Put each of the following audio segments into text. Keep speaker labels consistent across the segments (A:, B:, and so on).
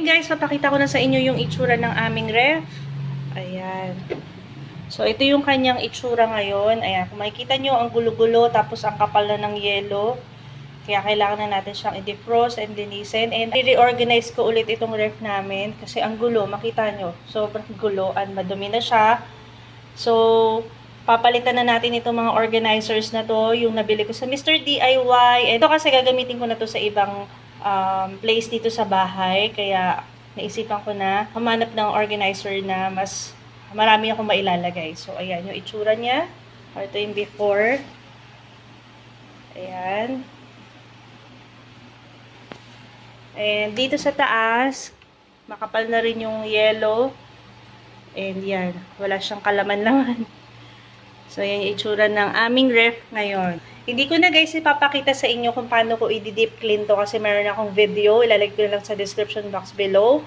A: Ngayon guys, papakita ko na sa inyo yung itsura ng aming ref. Ayan. So, ito yung kanyang itsura ngayon. Ayan, kung makikita nyo, ang gulo-gulo, tapos ang kapal na ng yelo. Kaya kailangan na natin siyang i-defrost and linisin. And i-reorganize ko ulit itong ref namin. Kasi ang gulo, makita nyo, sobrang gulo at madumi na siya. So, papalitan na natin itong mga organizers na to. Yung nabili ko sa Mr. DIY. And ito kasi gagamitin ko na to sa ibang place dito sa bahay, kaya naisipan ko na humanap ng organizer na mas marami akong mailalagay. So, ayan, yung itsura niya. Ito yung before. Ayan. And dito sa taas, makapal na rin yung yellow. And yan, wala siyang kalaman-laman. So, ayan yung itsura ng aming ref ngayon. Hindi ko na guys ipapakita sa inyo kung paano ko i-deep clean to kasi meron akong video. Ilalagay ko na lang sa description box below.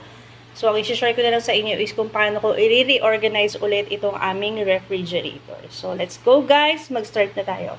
A: So, ang i-share ko na lang sa inyo is kung paano ko i-reorganize ulit itong aming refrigerator. So, let's go guys! Mag-start na tayo.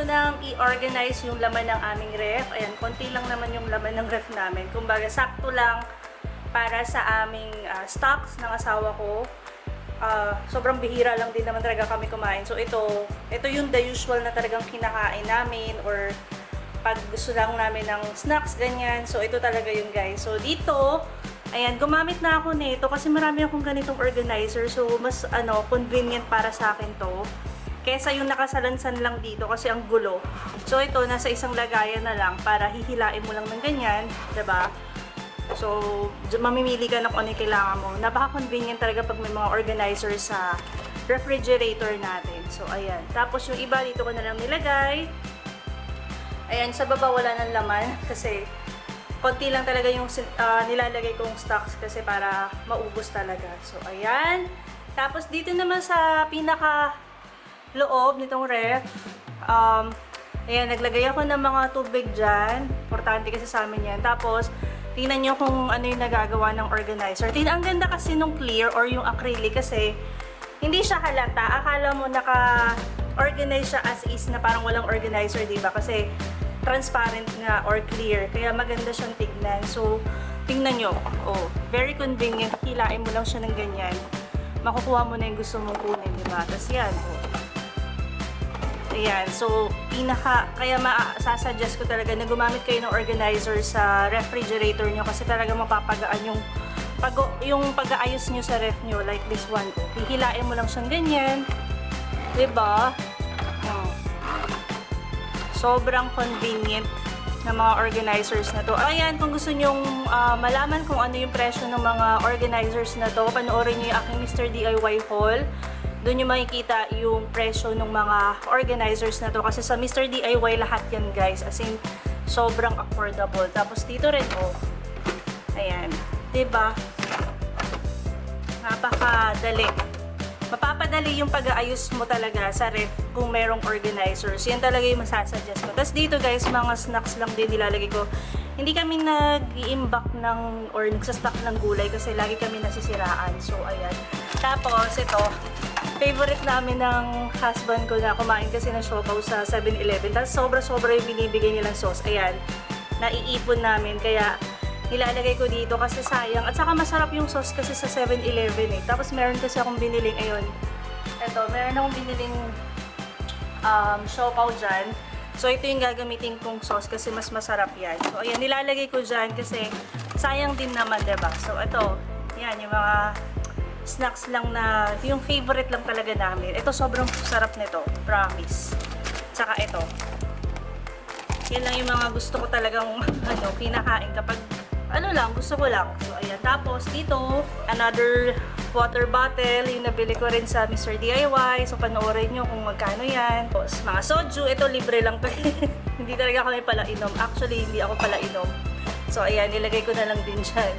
A: ko nang i-organize yung laman ng aming ref. Ayan, konti lang naman yung laman ng ref namin. Kumbaga, sakto lang para sa aming stocks ng asawa ko. Sobrang bihira lang din naman talaga kami kumain. So, ito yung the usual na talagang kinakain namin or pag gusto lang namin ng snacks, ganyan. So, ito talaga yun, guys. So, dito, ayan, gumamit na ako nito kasi marami akong ganitong organizer. So, mas, convenient para sa akin to. Kesa yung nakasalansan lang dito kasi ang gulo. So, ito, nasa isang lagayan na lang para hihilain mo lang ng ganyan. Diba? So, mamimili ka na kung ano yung kailangan mo. Napaka-convenient talaga pag may mga organizer sa refrigerator natin. So, ayan. Tapos, yung iba dito ko na lang nilagay. Ayan, sa baba wala ng laman kasi konti lang talaga yung nilalagay kong stocks kasi para maubos talaga. So, ayan. Tapos, dito naman sa pinaka-loob nitong ref, ayan, naglagay ako ng mga tubig dyan. Importante kasi sa amin yan. Tapos, tingnan nyo kung ano yung nagagawa ng organizer. Ang ganda kasi nung clear or yung acrylic kasi hindi siya halata. Akala mo naka-organize siya as is na parang walang organizer, diba? Kasi transparent nga or clear. Kaya maganda siyang tignan. So, tingnan nyo. Oh, very convenient. Hilain mo lang siya ng ganyan. Makukuha mo na yung gusto mong kunin, diba? Tapos yan, oh. Ayan. So, kaya sasuggest ko talaga na gumamit kayo ng organizer sa refrigerator nyo kasi talaga mapapagaan yung pag-aayos nyo sa ref nyo. Like this one, oh. Hihilain mo lang siyang ganyan. Diba? Sobrang convenient na mga organizers na to. Ayan, kung gusto nyong malaman kung ano yung presyo ng mga organizers na to, panoorin nyo yung aking Mr. DIY haul. Doon nyo makikita yung presyo ng mga organizers na to. Kasi sa Mr. DIY lahat yan, guys. As in, sobrang affordable. Tapos dito rin, oh. Ayan. Diba? Napakadali. Mapapadali yung pag-aayos mo talaga sa ref kung merong organizers. Yan talaga yung masasuggest ko. Tapos dito, guys, mga snacks lang din nilalagay ko. Hindi kami nag-i-imbak or nagsastock ng gulay kasi lagi kami nasisiraan. So, ayan. Tapos, ito, favorite namin ng husband ko na kumain kasi ng siopaw sa 7-Eleven. Tapos, sobra-sobra yung binibigay nilang sauce. Ayan, naiipon namin. Kaya, nilalagay ko dito kasi sayang. At saka masarap yung sauce kasi sa 7-Eleven eh. Tapos meron kasi akong biniling, ayun. Ito, meron akong biniling siopaw dyan. So, ito yung gagamitin kong sauce kasi mas masarap yan. So, ayan, nilalagay ko dyan kasi sayang din naman, diba? So, ito, yan, yung mga snacks lang na, yung favorite lang talaga namin. Ito, sobrang sarap nito. Promise. Tsaka ito. Yan lang yung mga gusto ko talagang, kinakain kapag gusto ko lang. So, ayan. Tapos, dito, another water bottle. Yung nabili ko rin sa Mr. DIY. So, panoorin nyo kung magkano yan. Tapos, mga soju. Ito, libre lang to. Hindi talaga kami pala inom. Actually, hindi ako pala inom. So, ayan. Nilagay ko na lang din dyan.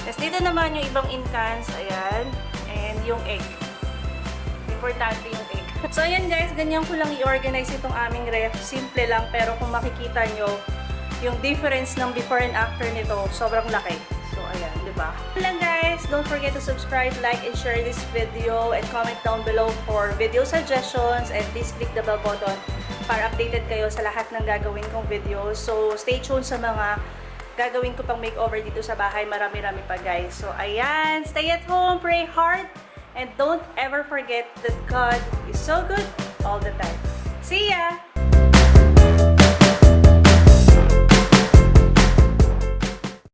A: Tapos, dito naman yung ibang incans. Ayan. And yung egg. Importante yung egg. So, ayan guys. Ganyan ko lang i-organize itong aming ref. Simple lang. Pero kung makikita nyo, yung difference ng before and after nito, sobrang laki. So, ayan, diba? Lang guys, don't forget to subscribe, like, and share this video, and comment down below for video suggestions, and please click the bell button para updated kayo sa lahat ng gagawin kong videos. So, stay tuned sa mga gagawin ko pang makeover dito sa bahay. Marami-rami pa guys. So, ayan, stay at home, pray hard, and don't ever forget that God is so good all the time. See ya!